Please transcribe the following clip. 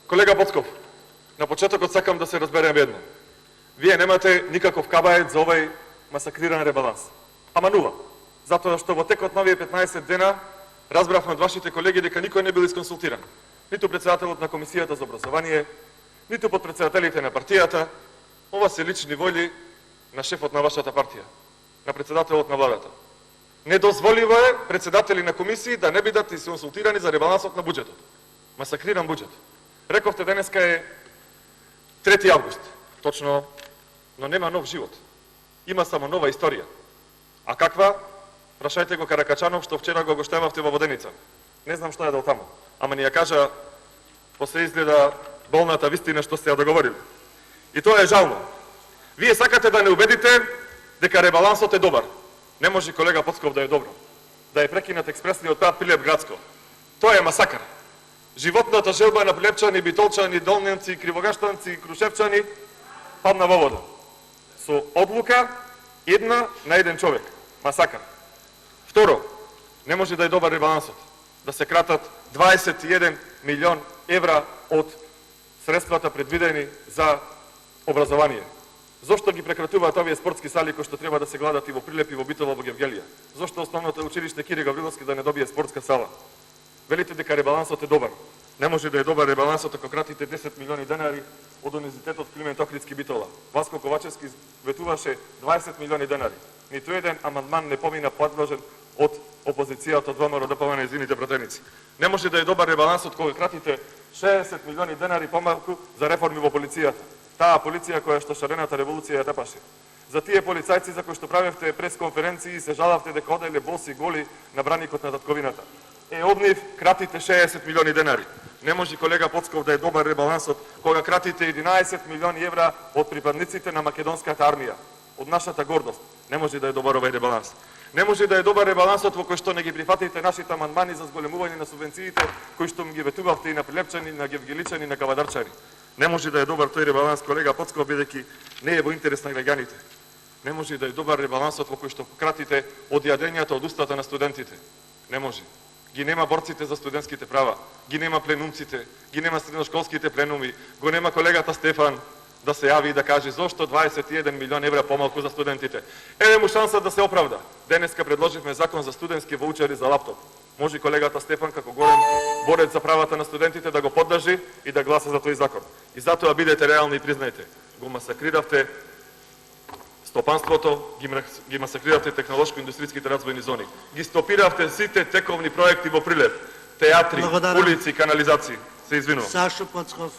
Колега Боцков, на почетокот сакам да се разбереме едно. Вие немате никаков кабајет за овој масакриран ребаланс. Ама нула. Затоа што во текот на овие 15 дена разбравме од вашите колеги дека никој не бил исконсултиран. Ниту председателот на Комисијата за образование, ниту подпредседателите на партијата. Ова се лични воли на шефот на вашата партија, на председателот на владата. Недозволиво е председатели на комисии да не бидат исконсултирани за ребалансот на буџетот. Масакриран буџет. Рековте денеска е 3 август. Точно, но нема нов живот. Има само нова историја. А каква? Прашајте го Каракачанов, што вчера го гоштевавте во Воденица. Не знам што е дал таму. Ама ни ја кажа, после изгледа болната вистина што сте ја договорили. И тоа е жално. Вие сакате да не убедите дека ребалансот е добар. Не може колега Поцков да е добро. Да е прекинат експресниот пат Прилеп-Градско. Тоа е масакар. Животната желба на Прилепчани, Битолчани, Долненци, Кривогаштанци, Крушевчани падна во вода. Со одлука една на еден човек. Масакар. Второ, не може да е добар ребалансот. Да се кратат 21 милион евра од средствата предвидени за образование. Зошто ги прекратуваат овие спортски сали кои што треба да се гладат и во Прилеп и во Битола во Гевгелија? Зошто основното училиште Кири Гавриловски да не добие спортска сала? Велите дека ребалансот е добар. Не може да е добар ребалансот ако кратите 10 милиони денари од Универзитетот Климент Охридски Битола. Васко Ковачевски ветуваше 20 милиони денари. Ниту еден амандман не помина подложен од опозицијата од ВМРО ДПМН и незините пратеници. Не може да е добар ребалансот кога кратите 60 милиони денари помалку за реформи во полицијата. Таа полиција која што шарената револуција ја тепаше. За тие полицајци за кои што правевте пресконференции и се жалавте дека оделе боси голи на браникот на татковината. Од нив кратите 60 милиони денари. Не може колега Поцков да е добар ребалансот кога кратите 11 милиони евра од припадниците на македонската армија. Од нашата гордост. Не може да е добар овој ребаланс. Не може да е добар ребалансот во кој што не ги прифатите нашите амандмани за зголемување на субвенциите кои што ги ветувавте и на Прилепчани, на Гевгеличани, и на Кавадарчани. Не може да е добар тој ребаланс, колега Поцков, бидејќи не е во интерес на граѓаните. Не може да е добар ребалансот во кој што кратите од јадењата од устата на студентите. Не може. Ги нема борците за студентските права, ги нема пленумците, ги нема средношколските пленуми, го нема колегата Стефан да се јави и да каже зошто 21 милион евра помалку за студентите. Еве му шанса да се оправда. Денеска предложивме закон за студентски воучери за лаптоп. Може колегата Стефан како голем борец за правата на студентите да го поддржи и да гласа за тој закон. И затоа бидете реални и признајте. Го масакриравте стопанството, ги масакриравте технолошко-индустриските развојни зони. Ги стопиравте сите тековни проекти во Прилеп. Театри, улици, канализации. Се извинувам. Сашо Поцков.